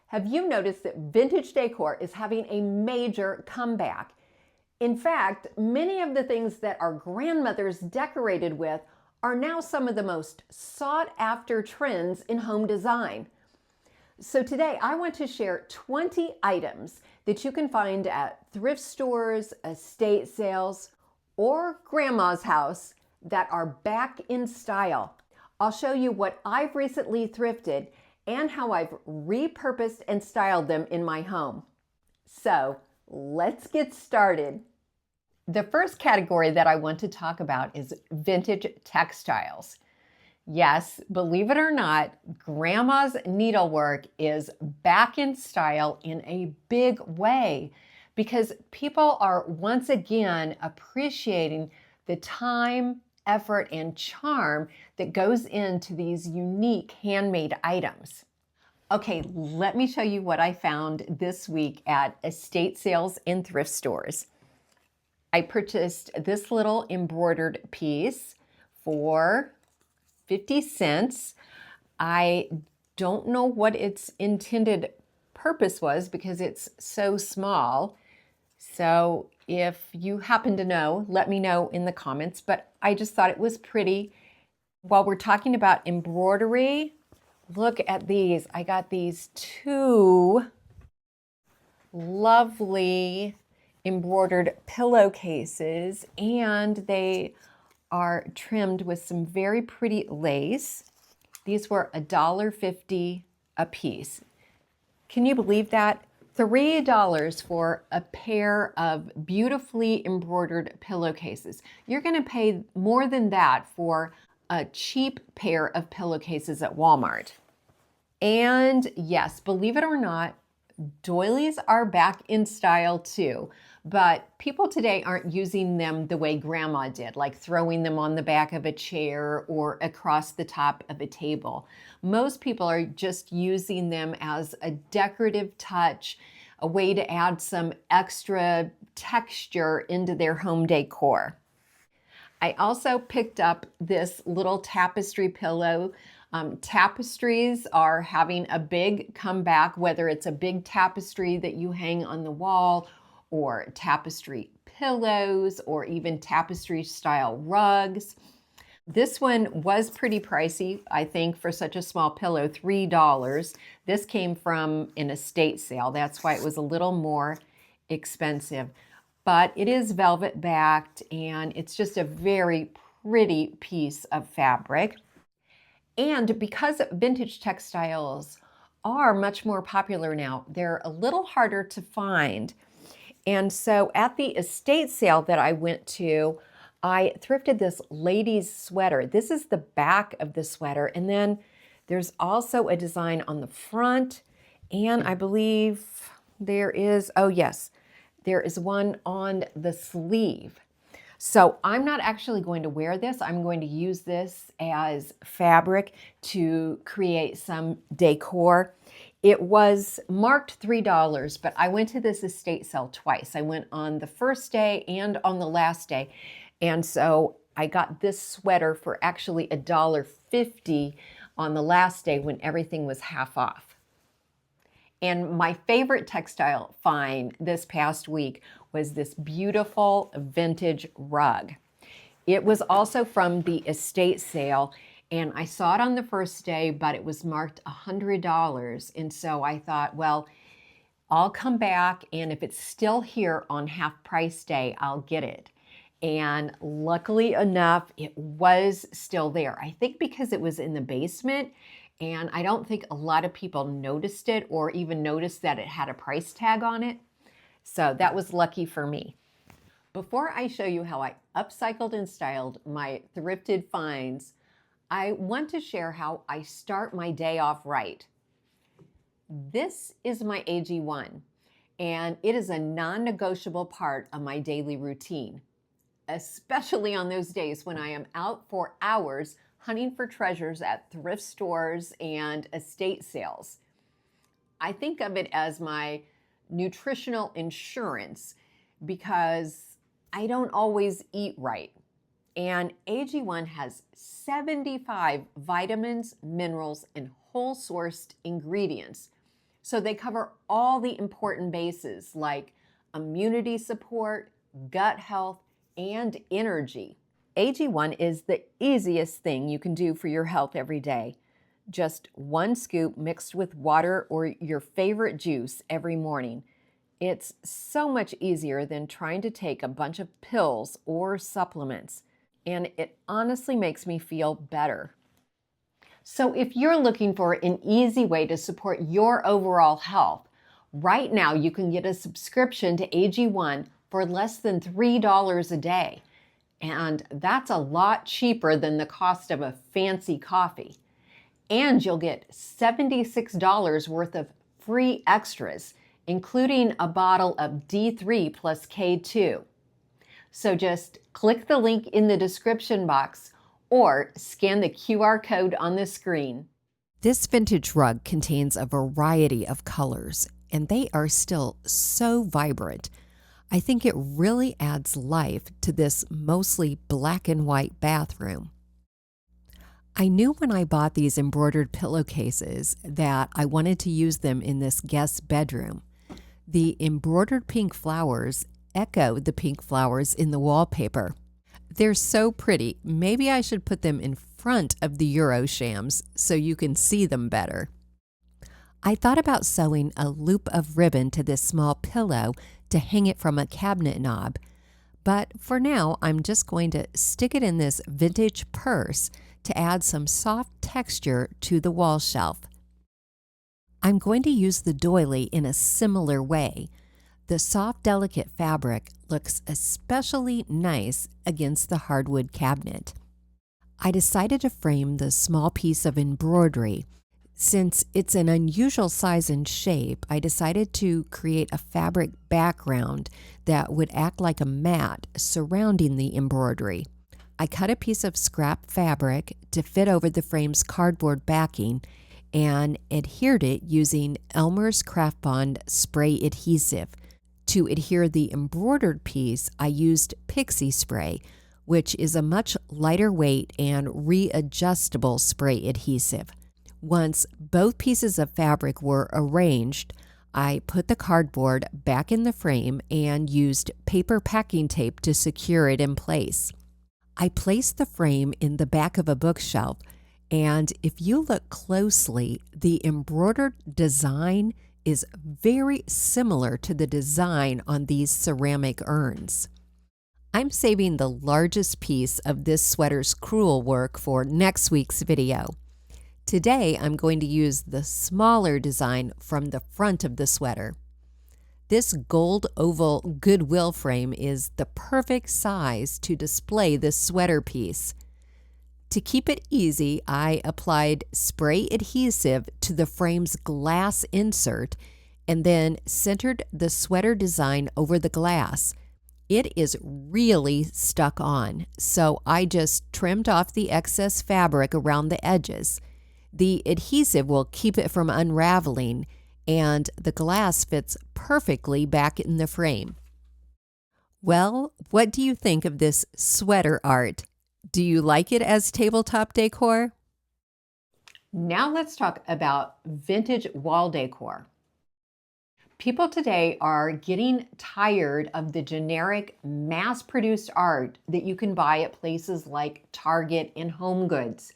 Have you noticed that vintage decor is having a major comeback? In fact, many of the things that our grandmothers decorated with are now some of the most sought after trends in home design. So today I want to share 20 items that you can find at thrift stores, estate sales, or grandma's house that are back in style. I'll show you what I've recently thrifted and how I've repurposed and styled them in my home. So let's get started. The first category that I want to talk about is vintage textiles. Yes, believe it or not, grandma's needlework is back in style in a big way because people are once again appreciating the time, effort, and charm that goes into these unique handmade items. Okay, let me show you what I found this week at estate sales and thrift stores. I purchased this little embroidered piece for 50 cents. I don't know what its intended purpose was because it's so small. So if you happen to know, let me know in the comments, but I just thought it was pretty. While we're talking about embroidery, look at these. I got these two lovely embroidered pillowcases, and they are trimmed with some very pretty lace. These were $1.50 a piece. Can you believe that? $3 for a pair of beautifully embroidered pillowcases. You're going to pay more than that for a cheap pair of pillowcases at Walmart. And yes, believe it or not, doilies are back in style too, but people today aren't using them the way grandma did, like throwing them on the back of a chair or across the top of a table. Most people are just using them as a decorative touch, a way to add some extra texture into their home decor. I also picked up this little tapestry pillow. Tapestries are having a big comeback, whether it's a big tapestry that you hang on the wall or tapestry pillows or even tapestry style rugs. This one was pretty pricey, I think, for such a small pillow, $3. This came from an estate sale. That's why it was a little more expensive. But it is velvet backed and it's just a very pretty piece of fabric. And because vintage textiles are much more popular now, they're a little harder to find. And so at the estate sale that I went to, I thrifted this lady's sweater. This is the back of the sweater. And then there's also a design on the front. And I believe there is, oh yes, there is one on the sleeve. So I'm not actually going to wear this. I'm going to use this as fabric to create some decor. It was marked $3, but I went to this estate sale twice. I went on the first day and on the last day. And so I got this sweater for actually $1.50 on the last day when everything was half off. And my favorite textile find this past week was this beautiful vintage rug. It was also from the estate sale, and I saw it on the first day, but it was marked $100. And so I thought, well, I'll come back, and if it's still here on half price day, I'll get it. And luckily enough, it was still there. I think because it was in the basement, and I don't think a lot of people noticed it or even noticed that it had a price tag on it. So that was lucky for me. Before I show you how I upcycled and styled my thrifted finds, I want to share how I start my day off right. This is my AG1, and it is a non-negotiable part of my daily routine, especially on those days when I am out for hours hunting for treasures at thrift stores and estate sales. I think of it as my nutritional insurance because I don't always eat right. And AG1 has 75 vitamins, minerals, and whole sourced ingredients. So they cover all the important bases like immunity support, gut health, and energy. AG1 is the easiest thing you can do for your health every day. Just 1 scoop mixed with water or your favorite juice every morning. It's so much easier than trying to take a bunch of pills or supplements, and it honestly makes me feel better. So if you're looking for an easy way to support your overall health, right now you can get a subscription to AG1 for less than $3 a day. And that's a lot cheaper than the cost of a fancy coffee. And you'll get $76 worth of free extras, including a bottle of D3 plus K2. So just click the link in the description box or scan the QR code on the screen. This vintage rug contains a variety of colors, and they are still so vibrant. I think it really adds life to this mostly black and white bathroom. I knew when I bought these embroidered pillowcases that I wanted to use them in this guest bedroom. The embroidered pink flowers echo the pink flowers in the wallpaper. They're so pretty. Maybe I should put them in front of the Euroshams so you can see them better. I thought about sewing a loop of ribbon to this small pillow to hang it from a cabinet knob, but for now I'm just going to stick it in this vintage purse to add some soft texture to the wall shelf. I'm going to use the doily in a similar way. The soft, delicate fabric looks especially nice against the hardwood cabinet. I decided to frame the small piece of embroidery. Since it's an unusual size and shape, I decided to create a fabric background that would act like a mat surrounding the embroidery. I cut a piece of scrap fabric to fit over the frame's cardboard backing and adhered it using Elmer's Craft Bond spray adhesive. To adhere the embroidered piece, I used pixie spray, which is a much lighter weight and readjustable spray adhesive. Once both pieces of fabric were arranged, I put the cardboard back in the frame and used paper packing tape to secure it in place. I placed the frame in the back of a bookshelf, and if you look closely, the embroidered design is very similar to the design on these ceramic urns. I'm saving the largest piece of this sweater's crewel work for next week's video. Today, I'm going to use the smaller design from the front of the sweater. This gold oval Goodwill frame is the perfect size to display this sweater piece. To keep it easy, I applied spray adhesive to the frame's glass insert and then centered the sweater design over the glass. It is really stuck on, so I just trimmed off the excess fabric around the edges. The adhesive will keep it from unraveling, and the glass fits perfectly back in the frame. Well, what do you think of this sweater art? Do you like it as tabletop decor? Now let's talk about vintage wall decor. People today are getting tired of the generic mass-produced art that you can buy at places like Target and Home Goods.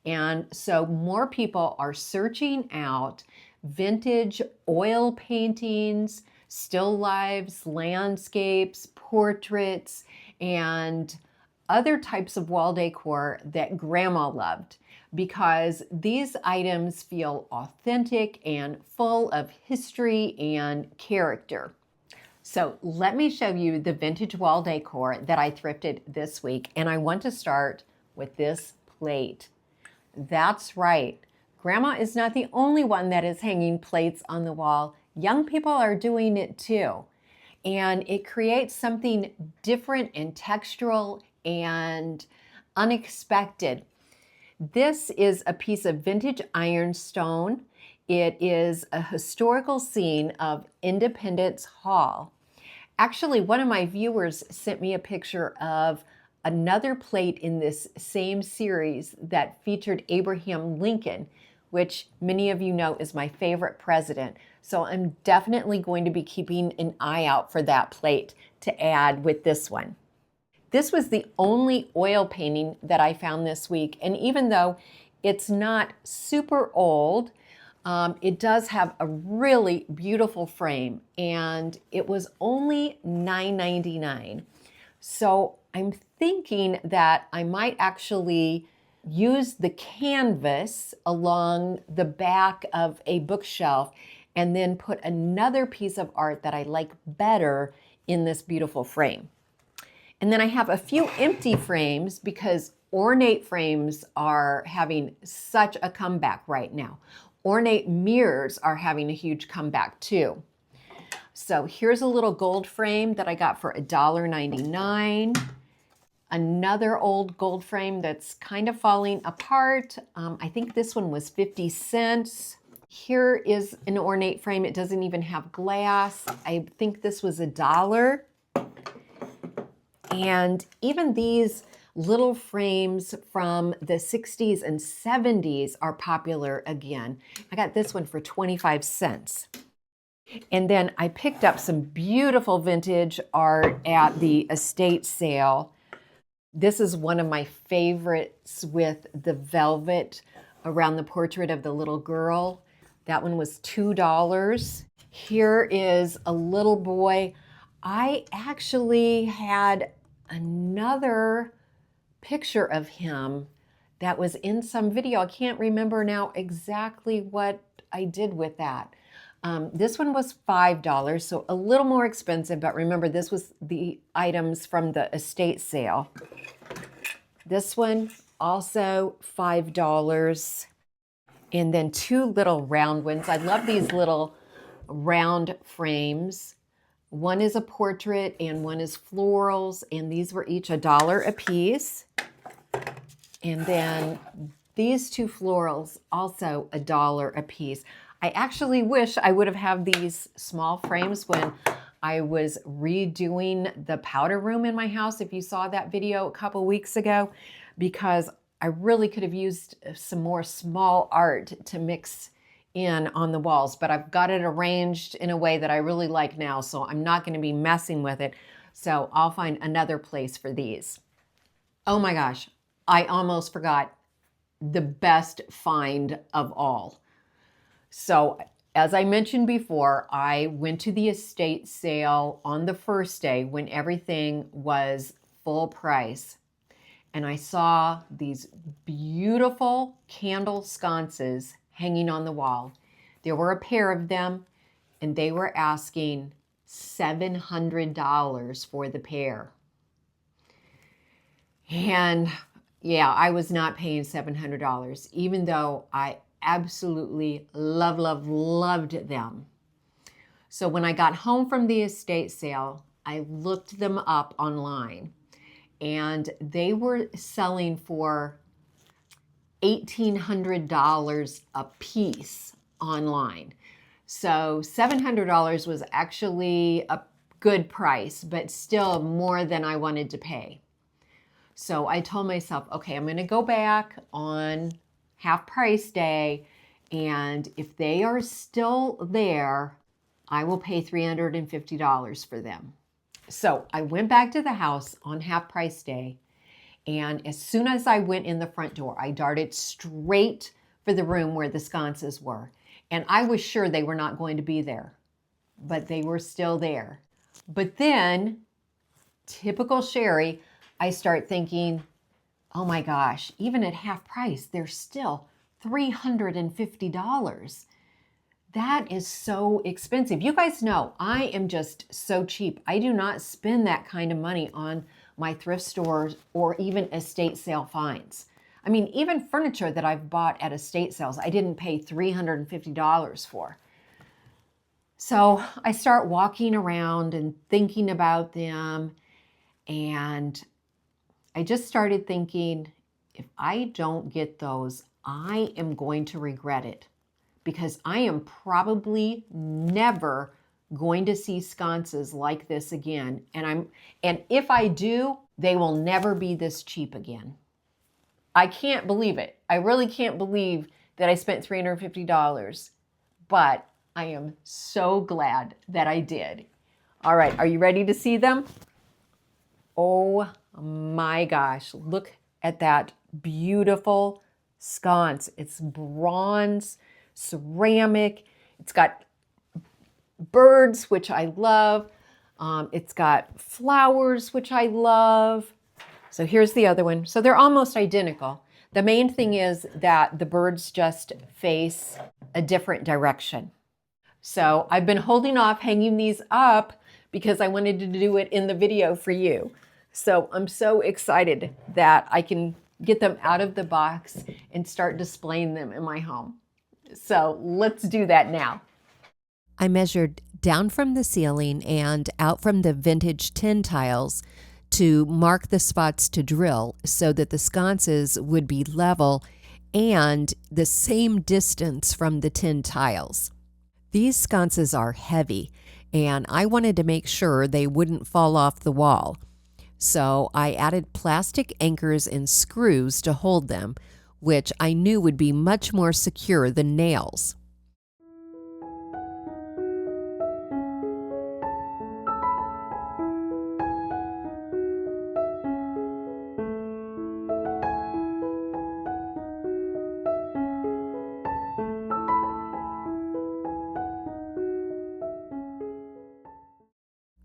And so more people are searching out vintage oil paintings, still lifes, landscapes, portraits, and other types of wall decor that Grandma loved, because these items feel authentic and full of history and character. So let me show you the vintage wall decor that I thrifted this week, and I want to start with this plate. That's right. Grandma is not the only one that is hanging plates on the wall. Young people are doing it too. And it creates something different and textural and unexpected. This is a piece of vintage ironstone. It is a historical scene of Independence Hall. Actually, one of my viewers sent me a picture of another plate in this same series that featured Abraham Lincoln, which many of you know is my favorite president. So I'm definitely going to be keeping an eye out for that plate to add with this one. This was the only oil painting that I found this week. And even though it's not super old, it does have a really beautiful frame, and it was only $9.99. So I'm thinking that I might actually use the canvas along the back of a bookshelf and then put another piece of art that I like better in this beautiful frame. And then I have a few empty frames because ornate frames are having such a comeback right now. Ornate mirrors are having a huge comeback too. So here's a little gold frame that I got for $1.99. Another old gold frame that's kind of falling apart. I think this one was 50 cents. Here is an ornate frame. It doesn't even have glass. I think this was $1. And even these little frames from the 60s and 70s are popular again. I got this one for 25 cents. And then I picked up some beautiful vintage art at the estate sale. This is one of my favorites with the velvet around the portrait of the little girl. That one was $2. Here is a little boy. I actually had another picture of him that was in some video. I can't remember now exactly what I did with that. This one was $5, so a little more expensive, but remember this was the items from the estate sale. This one also $5. And then two little round ones. I love these little round frames. One is a portrait and one is florals, and these were each $1 a piece. And then these two florals, also $1 a piece. I actually wish I would have had these small frames when I was redoing the powder room in my house, if you saw that video a couple weeks ago, because I really could have used some more small art to mix in on the walls, but I've got it arranged in a way that I really like now, so I'm not going to be messing with it. So I'll find another place for these. Oh my gosh, I almost forgot the best find of all. So as I mentioned before, I went to the estate sale on the first day when everything was full price. And I saw these beautiful candle sconces hanging on the wall. There were a pair of them, and they were asking $700 for the pair. And yeah, I was not paying $700, even though I absolutely loved them. So when I got home from the estate sale, I looked them up online, and they were selling for $1,800 a piece online. So $700 was actually a good price, but still more than I wanted to pay. So I told myself, okay, I'm going to go back on half price day, and if they are still there, I will pay $350 for them. So I went back to the house on half price day, and as soon as I went in the front door, I darted straight for the room where the sconces were. And I was sure they were not going to be there, but they were still there. But then, typical Sherry, I start thinking, oh my gosh, even at half price, they're still $350. That is so expensive. You guys know I am just so cheap. I do not spend that kind of money on my thrift stores or even estate sale finds. I mean, even furniture that I've bought at estate sales, I didn't pay $350 for. So I start walking around and thinking about them, and I just started thinking, if I don't get those, I am going to regret it, because I am probably never going to see sconces like this again. And if I do, they will never be this cheap again. I can't believe it. I really can't believe that I spent $350, but I am so glad that I did. All right, are you ready to see them? Oh my gosh, look at that beautiful sconce. It's bronze, ceramic. It's got birds, which I love. It's got flowers, which I love. So here's the other one. So they're almost identical. The main thing is that the birds just face a different direction. So I've been holding off hanging these up because I wanted to do it in the video for you. So I'm so excited that I can get them out of the box and start displaying them in my home. So let's do that now. I measured down from the ceiling and out from the vintage tin tiles to mark the spots to drill so that the sconces would be level and the same distance from the tin tiles. These sconces are heavy, and I wanted to make sure they wouldn't fall off the wall. So I added plastic anchors and screws to hold them, which I knew would be much more secure than nails.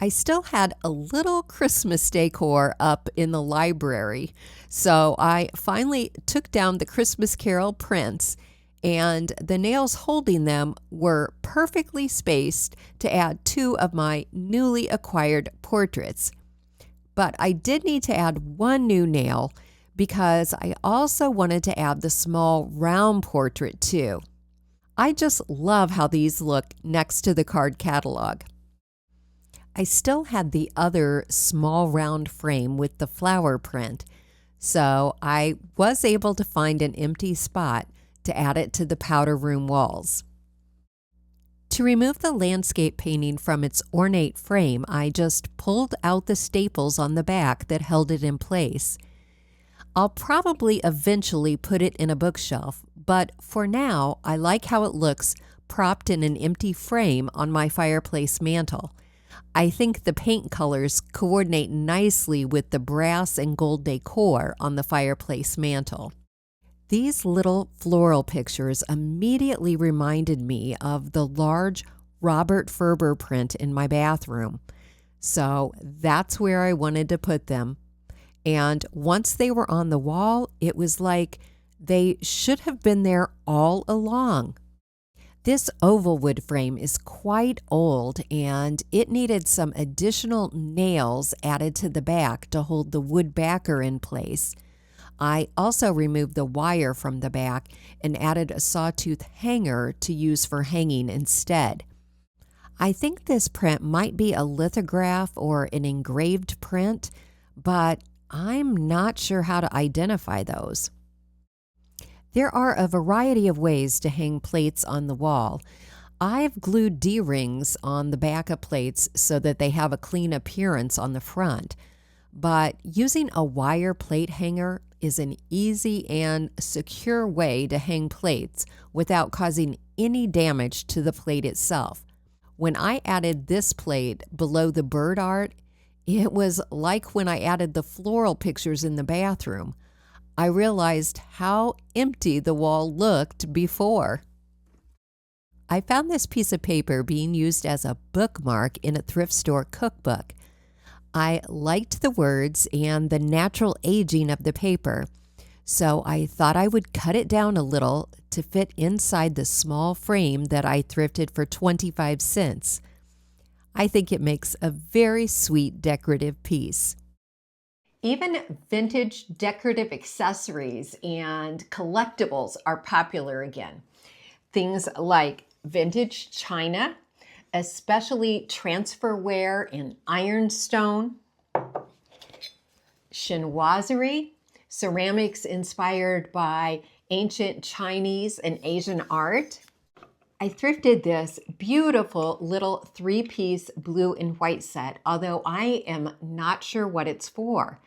I still had a little Christmas decor up in the library, so I finally took down the Christmas Carol prints, and the nails holding them were perfectly spaced to add two of my newly acquired portraits. But I did need to add one new nail because I also wanted to add the small round portrait too. I just love how these look next to the card catalog. I still had the other small round frame with the flower print, so I was able to find an empty spot to add it to the powder room walls. To remove the landscape painting from its ornate frame, I just pulled out the staples on the back that held it in place. I'll probably eventually put it in a bookshelf, but for now, I like how it looks propped in an empty frame on my fireplace mantle. I think the paint colors coordinate nicely with the brass and gold decor on the fireplace mantle. These little floral pictures immediately reminded me of the large Robert Ferber print in my bathroom. So that's where I wanted to put them. And once they were on the wall, it was like they should have been there all along. This oval wood frame is quite old, and it needed some additional nails added to the back to hold the wood backer in place. I also removed the wire from the back and added a sawtooth hanger to use for hanging instead. I think this print might be a lithograph or an engraved print, but I'm not sure how to identify those. There are a variety of ways to hang plates on the wall. I've glued D-rings on the back of plates so that they have a clean appearance on the front, but using a wire plate hanger is an easy and secure way to hang plates without causing any damage to the plate itself. When I added this plate below the bird art, it was like when I added the floral pictures in the bathroom. I realized how empty the wall looked before. I found this piece of paper being used as a bookmark in a thrift store cookbook. I liked the words and the natural aging of the paper, so I thought I would cut it down a little to fit inside the small frame that I thrifted for 25 cents. I think it makes a very sweet decorative piece. Even vintage decorative accessories and collectibles are popular again. Things like vintage china, especially transferware in ironstone, chinoiserie, ceramics inspired by ancient Chinese and Asian art. I thrifted this beautiful little three-piece blue and white set, although I am not sure what it's for.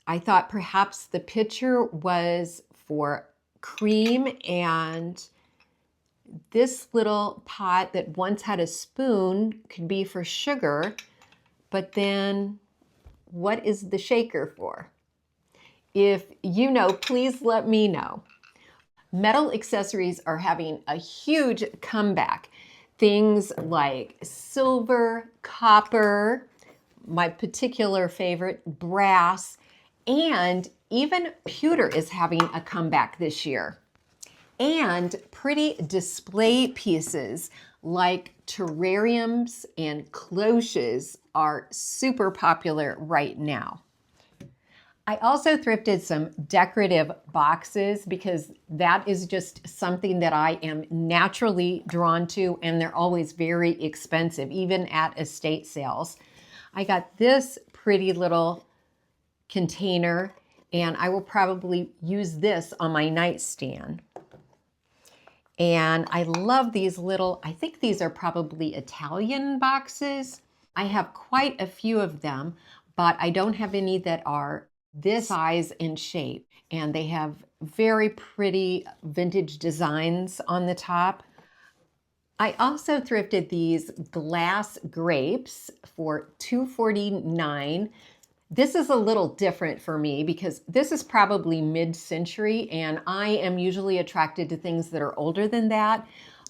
I thought perhaps the picture was for cream and This little pot that once had a spoon could be for sugar, but then what is the shaker for? If you know, please let me know. Metal accessories are having a huge comeback. Things like silver, copper, my particular favorite, brass, and even pewter is having a comeback this year. And pretty display pieces like terrariums and cloches are super popular right now. I also thrifted some decorative boxes because that is just something that I am naturally drawn to, and they're always very expensive, even at estate sales. I got this pretty little container, and I will probably use this on my nightstand. And I love these little, I think these are probably Italian boxes. I have quite a few of them, but I don't have any that are this size and shape. And they have very pretty vintage designs on the top. I also thrifted these glass grapes for $2.49. This is a little different for me because this is probably mid-century, and I am usually attracted to things that are older than that,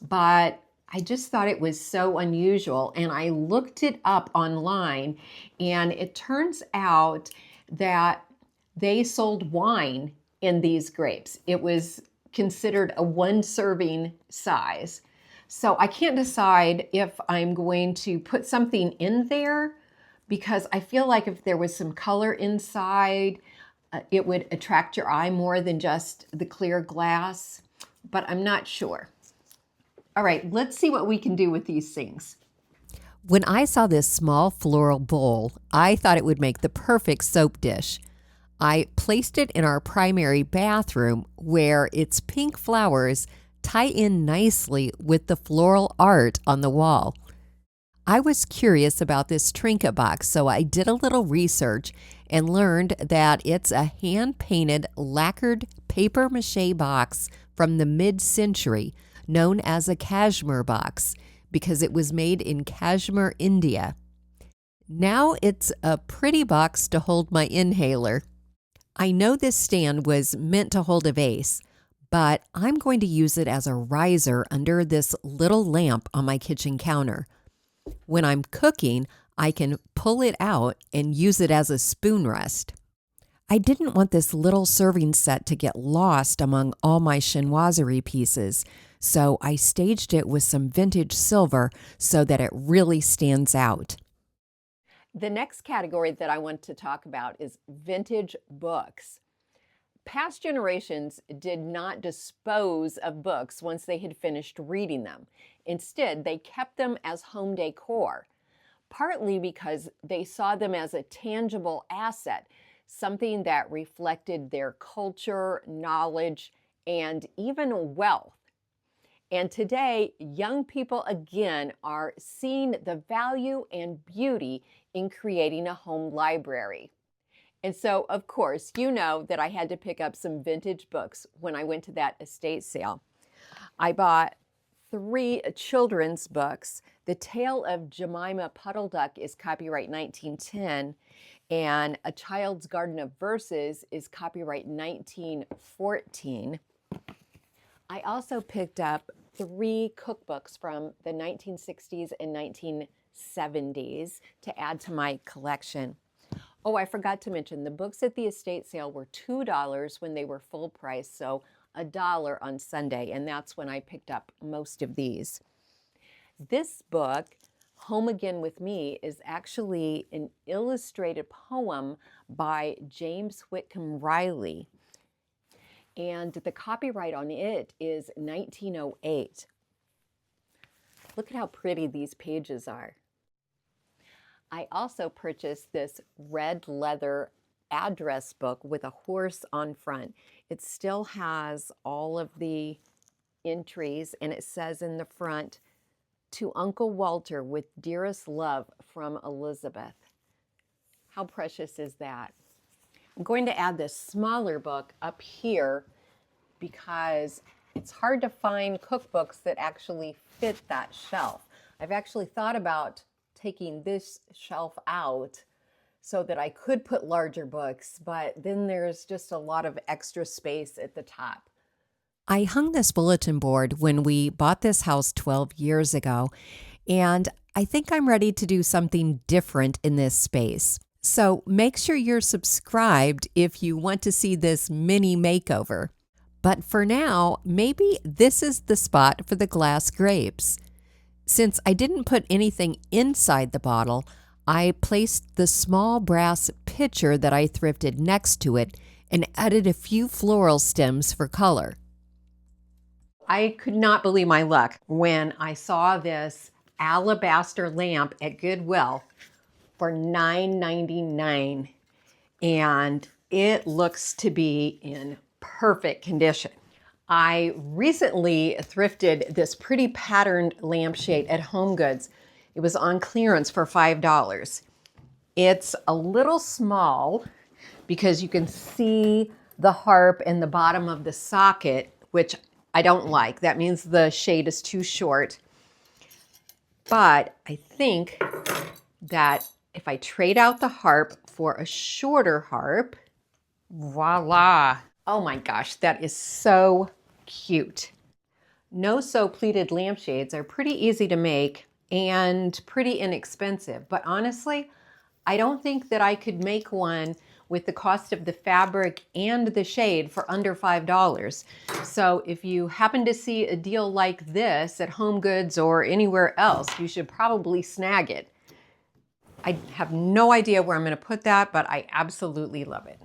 but I just thought it was so unusual, and I looked it up online, and it turns out that they sold wine in these grapes. It was considered a one-serving size. So I can't decide if I'm going to put something in there, because I feel like if there was some color inside, it would attract your eye more than just the clear glass, but I'm not sure. All right, let's see what we can do with these things. When I saw this small floral bowl, I thought it would make the perfect soap dish. I placed it in our primary bathroom where its pink flowers tie in nicely with the floral art on the wall. I was curious about this trinket box, so I did a little research and learned that it's a hand-painted lacquered paper mache box from the mid-century known as a Kashmir box because it was made in Kashmir, India. Now it's a pretty box to hold my inhaler. I know this stand was meant to hold a vase, but I'm going to use it as a riser under this little lamp on my kitchen counter. When I'm cooking, I can pull it out and use it as a spoon rest. I didn't want this little serving set to get lost among all my chinoiserie pieces, so I staged it with some vintage silver so that it really stands out. The next category that I want to talk about is vintage books. Past generations did not dispose of books once they had finished reading them. Instead, they kept them as home decor, partly because they saw them as a tangible asset, something that reflected their culture, knowledge, and even wealth. And today, young people again are seeing the value and beauty in creating a home library. And so, of course, you know that I had to pick up some vintage books when I went to that estate sale. I bought 3 children's books. The Tale of Jemima Puddle Duck is copyright 1910, and A Child's Garden of Verses is copyright 1914. I also picked up 3 cookbooks from the 1960s and 1970s to add to my collection. Oh, I forgot to mention, the books at the estate sale were $2 when they were full price, so $1 on Sunday, and that's when I picked up most of these. This book, Home Again with Me, is actually an illustrated poem by James Whitcomb Riley, and the copyright on it is 1908. Look at how pretty these pages are. I also purchased this red leather address book with a horse on front. It still has all of the entries, and it says in the front, "To Uncle Walter with dearest love from Elizabeth." How precious is that? I'm going to add this smaller book up here because It's hard to find cookbooks that actually fit that shelf. I've actually thought about taking this shelf out so that I could put larger books, but then there's just a lot of extra space at the top. I hung this bulletin board when we bought this house 12 years ago, and I think I'm ready to do something different in this space. So make sure you're subscribed if you want to see this mini makeover. But for now, maybe this is the spot for the glass grapes. Since I didn't put anything inside the bottle, I placed the small brass pitcher that I thrifted next to it and added a few floral stems for color. I could not believe my luck when I saw this alabaster lamp at Goodwill for $9.99, and it looks to be in perfect condition. I recently thrifted this pretty patterned lampshade at HomeGoods. It was on clearance for $5. It's a little small because you can see the harp and the bottom of the socket, which I don't like. That means the shade is too short. But I think that if I trade out the harp for a shorter harp, voila. Oh my gosh, that is so cute. No-sew pleated lampshades are pretty easy to make and pretty inexpensive. But honestly, I don't think that I could make one with the cost of the fabric and the shade for under $5. So if you happen to see a deal like this at HomeGoods or anywhere else, you should probably snag it. I have no idea where I'm going to put that, but I absolutely love it.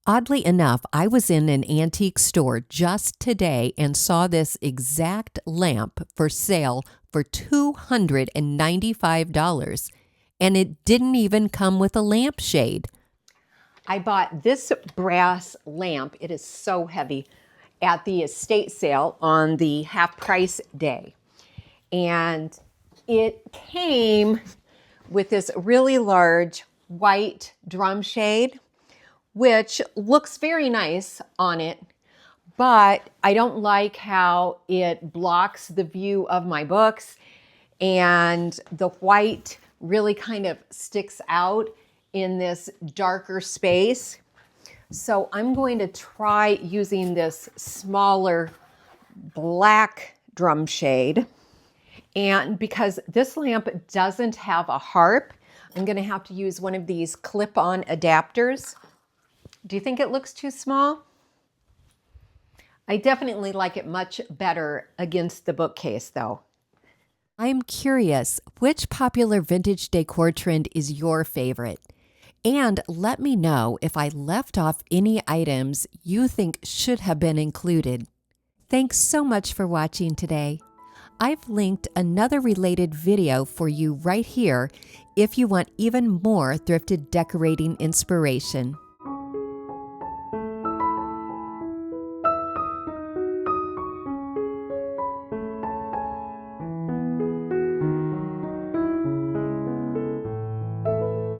Oddly enough, I was in an antique store just today and saw this exact lamp for sale for $295, and it didn't even come with a lampshade. I bought this brass lamp, it is so heavy, at the estate sale on the half price day. And it came with this really large white drum shade, which looks very nice on it, but I don't like how it blocks the view of my books, and the white really kind of sticks out in this darker space. So I'm going to try using this smaller black drum shade. And because this lamp doesn't have a harp, I'm going to have to use one of these clip-on adapters. Do you think it looks too small? I definitely like it much better against the bookcase though. I'm curious, which popular vintage decor trend is your favorite? And let me know if I left off any items you think should have been included. Thanks so much for watching today. I've linked another related video for you right here if you want even more thrifted decorating inspiration.